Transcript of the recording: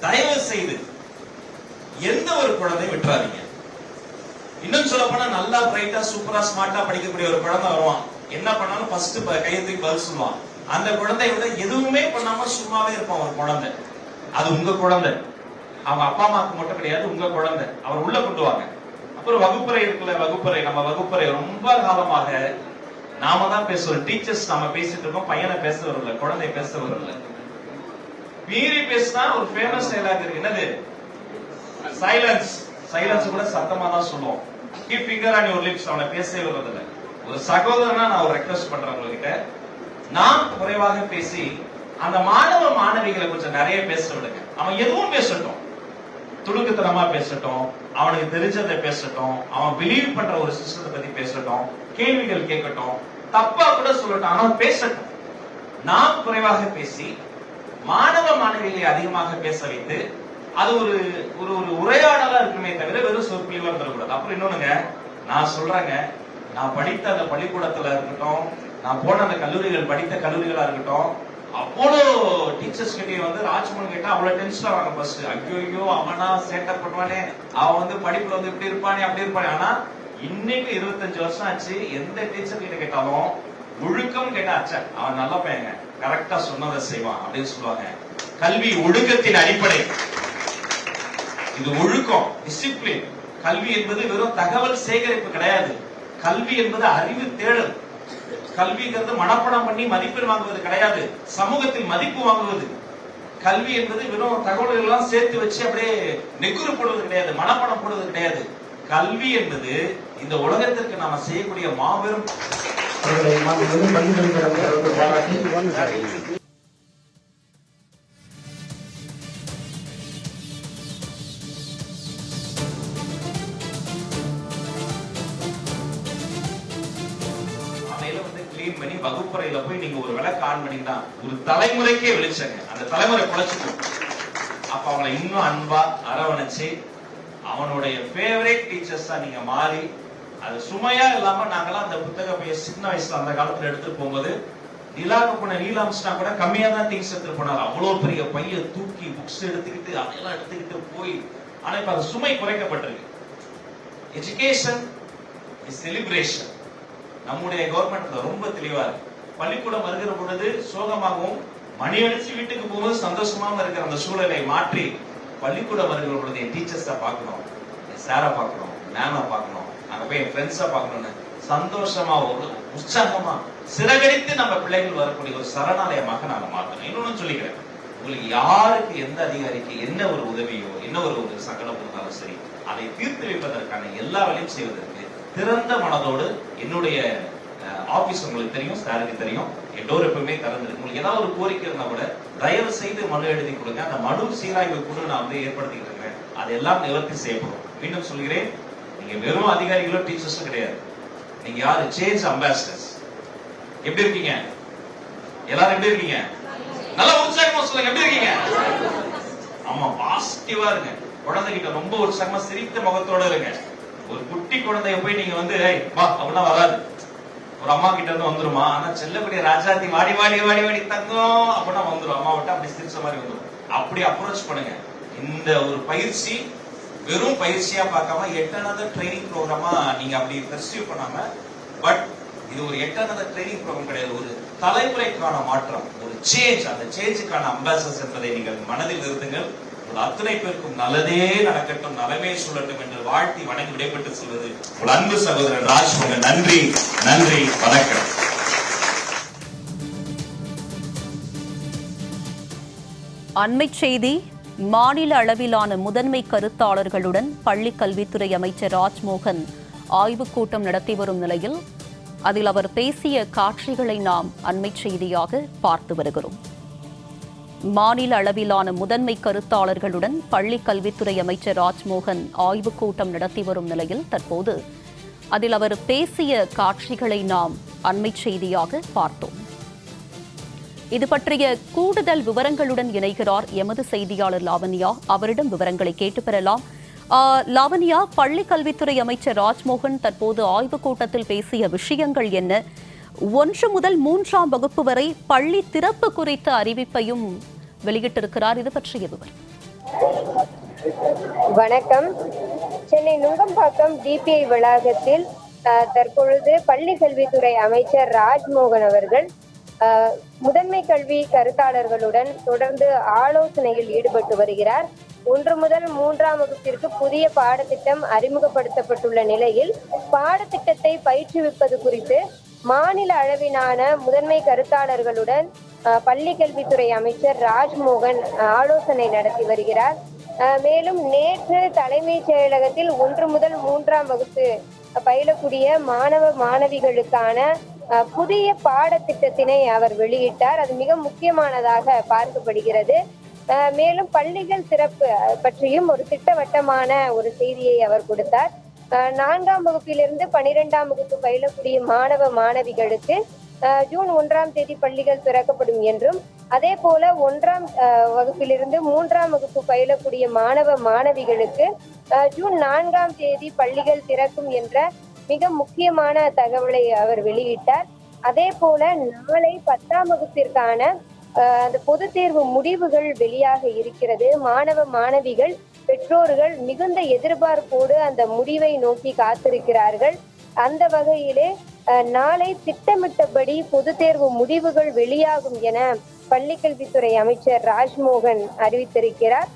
தயவு செய்து எந்த ஒரு குழந்தையும் விட்டுறாதீங்க. இன்னும் சொல்ல போனா நல்லா பிரைட்டா சூப்பரா ஸ்மார்ட்டா படிக்கக்கூடிய ஒரு குழந்தை வருவான், என்ன பண்ணாலும் ஃபர்ஸ்ட் கையத்துக்கு பதில் சொல்லுவான். அந்த குழந்தைய விட எதுவுமே பண்ணாம சும்மாவே இருப்பான் ஒரு குழந்தை. அது உங்க குழந்தை, அவங்க அப்பா அம்மாவுக்கு மட்டும் கிடையாது, உங்க குழந்தை. அவர் உள்ள கொண்டு வாங்க. அப்புறம் வகுப்பறை இருக்குல்ல, வகுப்பறை, நம்ம வகுப்பறை ரொம்ப காலமாக நாம தான் பேசுறோம், டீச்சர்ஸ் நாம பேசிட்டு இருக்கோம், பையனை பேச வரல, குழந்தை பேச வரல. மீறி பேசினா ஒரு ஃபேமஸ் டைலாக் இருக்கு, என்னது? சைலன்ஸ். சைலன்ஸ் கூட சத்தமா தான் சொல்லுவோம். Keep finger on your lips. அவனை பேசவே வரதில்லை. ஒரு சகோதரனா நான் ஒரு ரெக்வெஸ்ட் பண்றேன் உங்ககிட்ட, நாம் குறைவாக பேசி அந்த மாணவ மாணவிகளை கொஞ்சம் நிறைய பேச விடுங்க. அவன் எதுவும் பேசட்டும், துடுக்குத்தனமா பேசட்டும், அவனுக்கு தெரிஞ்சதை பேசட்டும், அவன் பிலீவ் பண்ற ஒரு சிஸ்டத்தை பத்தி பேசட்டும், கேள்விகள் கேட்கட்டும், தப்பா கூட சொல்லட்டும், ஆனா பேசட்டும். நாம் குறைவாக பேசி மாணவ மாணவிகளை அதிகமாக பேச வைத்து அது ஒரு ஒரு ஒரு உரையாடலா இருக்குமே தவிர வெறும் சொற்பிழிவா இருந்துடக்கூடாது. அப்புறம் இன்னொன்னுங்க, நான் சொல்றேங்க, நான் படித்த அந்த பள்ளிக்கூடத்துல இருக்கட்டும், நான் போன அந்த கல்லூரிகள், படித்த கல்லூரிகளா இருக்கட்டும், அவ்வளோ டீச்சர்ஸ் கிட்டே வந்து ராஜ்மோகன் கேட்டா அவ்வளவு டென்ஷன் ஆவாங்க. ஃபர்ஸ்ட் ஐயோ அவனா சேட்டப் பண்ணுவானே, அவன் வந்து படிப்புல வந்து இப்படி இருப்பானே அப்படி இருப்பானே. ஆனா இன்னைக்கு 25 வருஷம் ஆச்சு, எந்த டீச்சர் கிட்ட கேட்டாலும் ஒழுக்கம் கேட்டா அச்சா அவன் நல்ல பையங்க, கரெக்டா சொன்னதை செய்வான் அப்படின்னு சொல்லுவாங்க. கல்வி ஒழுக்கத்தின் அடிப்படை. இது ஒழுக்கம், டிசிப்ளின். கல்வி என்பது வெறும் தகவல் சேகரிப்பு கிடையாது. கல்வி என்பது அறிவு தேடல். கல்விங்கிறது மனப்பாடம் பண்ணி மதிப்பெண் வாங்குவது கிடையாது, சமூகத்தில் மதிப்பு வாங்குவது. கல்வி என்பது வெறும் தகவல்கள் எல்லாம் சேர்த்து வச்சு அப்படியே நெக்குறு போடுவது கிடையாது, மனப்பாடம் போடுவது கிடையாது. கல்வி என்பது இந்த உலகத்திற்கு நாம செய்யக்கூடிய மாபெரும் பண்ணி வகுப்பறையில போய் நீங்க ஒரு விளக்கு ஆன் பண்ணீங்கன்னா ஒரு தலைமுறைக்கே வெளிச்சங்க. அந்த தலைமுறை குலைச்சுக்கும். அப்ப அவங்களை இன்னும் அன்பா அரவணைச்சு அவனுடைய ஃபேவரட் டீச்சர்ஸா நீங்க மாறி, அது சுமையா இல்லாம, நாங்கெல்லாம் அந்த புத்தக பைய சின்ன வயசுல அந்த காலத்துல எடுத்துட்டு போகும்போது நிலாக்கு போன நீலாம்ஸ்னா கூட கம்மியா தான் திங்ஸ் எடுத்துட்டு போனார். அவ்வளவு பெரிய பைய தூக்கி புக்ஸ் எடுத்துக்கிட்டு அதெல்லாம் எடுத்துக்கிட்டு போய், ஆனா இப்ப அது சுமை குறைக்கப்பட்டிருக்கு. Education is celebration. நம்முடைய கவர்மெண்ட் ரொம்ப தெளிவா இருக்கு. பள்ளிக்கூடம் வருகிற பொழுது சோகமாகவும், மணி அடிச்சு வீட்டுக்கு போகும்போது சந்தோஷமாவும் இருக்கிற அந்த சூழலை மாற்றி, பள்ளிக்கூடம் வருகிற பொழுது என் டீச்சர்ஸா பார்க்கணும், என் சாரா பார்க்கணும், மேமா பார்க்கணும், அங்க போய் என் ஃப்ரெண்ட்ஸா பார்க்கணும்னு சந்தோஷமா, ஒரு உற்சாகமா சிறகடித்து நம்ம பிள்ளைகள் வரக்கூடிய ஒரு சரணாலயமாக நாங்க மாற்றணும். இன்னொன்னு சொல்லிக்கிறேன், உங்களுக்கு யாருக்கு எந்த அதிகாரிக்கு என்ன ஒரு உதவியோ என்ன ஒரு சங்கடம் இருந்தாலும் சரி, அதை தீர்த்து வைப்பதற்கான எல்லா வேலையும் செய்வதற்கு திறந்த மனதோடு, என்னுடைய ஆபீஸ் உங்களுக்கு தெரியும், சாருக்கு தெரியும், என் டோர் எப்பவுமே திறந்துருக்கு. உங்களுக்கு ஏதாவது ஒரு கோரிக்கை இருந்தா கூட தயவு செய்து மனு எழுதி கொடுங்க. அந்த மனு சீராய்வு குழு நான் வந்து ஏற்படுத்திக்கிட்டு இருக்கேன், அதெல்லாம் நிவர்த்தி செய்யப்படும். மீண்டும் சொல்கிறேன், நீங்க வெறும் அதிகாரிகளோ டீச்சர்ஸும் கிடையாது, நீங்க யாரு? Change ambassadors. எப்படி இருக்கீங்க எல்லாரும்? எப்படி இருக்கீங்க? நல்லா உற்சாகமா சொல்லுங்க, எப்படி இருக்கீங்க? ஆமா, பாசிட்டிவா இருங்க. குழந்தைகிட்ட ரொம்ப உற்சாகமா சிரித்த முகத்தோட இருங்க. ஒரு குட்டி குழந்தைய போய் நீங்க வந்து வா அப்படின்னா வராது, ஒரு அம்மா கிட்ட இருந்து வந்துருமா. ஆனா செல்லக்கூடிய ராஜாத்தி வாடி வாடி வாடி வாடி தங்கம் அப்படின்னா வந்துடும், அம்மா விட்டு அப்படி சிரிச்ச மாதிரி வந்துடும். அப்படி அப்ரோச் பண்ணுங்க. இந்த ஒரு பயிற்சி வெறும் பயிற்சியா பார்க்காம எட்டனதர் ட்ரைனிங் ப்ரோக்ராமா நீங்க அப்படி பர்சீவ் பண்ணாம, பட் இது ஒரு எட்டனதர் ட்ரைனிங் ப்ரோக்ராம் கிடையாது, ஒரு தலைமுறைக்கான மாற்றம், ஒரு சேஞ்ச். அந்த சேஞ்சுக்கான அம்பாசடர்ஸ் என்பதை நீங்கள் மனதில் இருந்துங்கள். அத்தனை பேருக்கும் நல்லதே நடக்கட்டும், நலமே சொல்லட்டும் என்று வாழ்த்தி வணங்கி விடைபெற்று செல்வது உங்கள் அன்பு சகோதரன் ராஜ்மோகன். நன்றி, நன்றி, வணக்கம். அண்மை செய்தி. மாநில அளவிலான முதன்மை கருத்தாளர்களுடன் பள்ளி கல்வித்துறை அமைச்சர் ராஜ்மோகன் ஆய்வுக் கூட்டம் நடத்தி வரும் நிலையில் அதில் அவர் பேசிய காட்சிகளை நாம் அண்மை செய்தியாக பார்த்து வருகிறோம். மாநில அளவிலான முதன்மை கருத்தாளர்களுடன் பள்ளி கல்வித்துறை அமைச்சர் ராஜ்மோகன் ஆய்வுக் கூட்டம் நடத்தி வரும் நிலையில் தற்போது அதில் அவர் பேசிய காட்சிகளை நாம் அண்மை செய்தியாக பார்த்தோம். இது பற்றிய கூடுதல் விவரங்களுடன் இணைகிறார் எமது செய்தியாளர் லாவண்யா. அவரிடம் விவரங்களை கேட்டு பெறலாம். லாவண்யா, பள்ளி கல்வித்துறை அமைச்சர் ராஜ்மோகன் தற்போது ஆய்வுக் கூட்டத்தில் பேசிய விஷயங்கள் என்ன? 1 முதல் 3ஆம் வகுப்பு வரை பள்ளி திறப்பு குறித்த அறிவிப்பையும் வெளியிட்டிருக்கிறார். இது பற்றிய விவரம். வணக்கம். சென்னை நுங்கம்பாக்கம் டிபிஐ வளாகத்தில் தற்பொழுது பள்ளி கல்வித்துறை அமைச்சர் ராஜ்மோகன் அவர்கள் முதன்மை கல்வி கருத்தாளர்களுடன் தொடர்ந்து ஆலோசனையில் ஈடுபட்டு வருகிறார். 1 முதல் 3ஆம் வகுப்பிற்கு புதிய பாடத்திட்டம் அறிமுகப்படுத்தப்பட்டுள்ள நிலையில் பாடத்திட்டத்தை பயிற்றுவிப்பது குறித்து மாநில அளவிலான முதன்மை கருத்தாளர்களுடன் பள்ளி கல்வித்துறை அமைச்சர் ராஜ்மோகன் ஆலோசனை நடத்தி வருகிறார். மேலும் நேற்று தலைமைச் செயலகத்தில் 1 முதல் 3ஆம் வகுப்பு பயிலக்கூடிய மாணவ மாணவிகளுக்கான புதிய பாடத்திட்டத்தினை அவர் வெளியிட்டார். அது மிக முக்கியமானதாக பார்க்கப்படுகிறது. மேலும் பள்ளிகள் சிறப்பு பற்றியும் ஒரு திட்டவட்டமான ஒரு செய்தியை அவர் கொடுத்தார். 4ஆம் வகுப்பிலிருந்து 12ஆம் வகுப்பு பயிலக்கூடிய மாணவ மாணவிகளுக்கு ஜூன் 1ஆம் தேதி பள்ளிகள் திறக்கப்படும் என்றும், அதே போல 1ஆம் வகுப்பிலிருந்து 3ஆம் வகுப்பு பயிலக்கூடிய மாணவ மாணவிகளுக்கு ஜூன் 4ஆம் தேதி பள்ளிகள் திறக்கும் என்ற மிக முக்கியமான தகவலை அவர் வெளியிட்டார். அதே போல நாளை 10ஆம் வகுப்பிற்கான அந்த பொதுத் தேர்வு முடிவுகள் வெளியாக இருக்கிறது. மாணவ மாணவிகள் பெற்றோர்கள் மிகுந்த எதிர்பார்ப்போடு அந்த முடிவை நோக்கி காத்திருக்கிறார்கள். அந்த வகையிலே நாளை திட்டமிட்டபடி பொதுத் தேர்வு முடிவுகள் வெளியாகும் என பள்ளிக்கல்வித்துறை அமைச்சர் ராஜ்மோகன் அறிவித்திருக்கிறார்.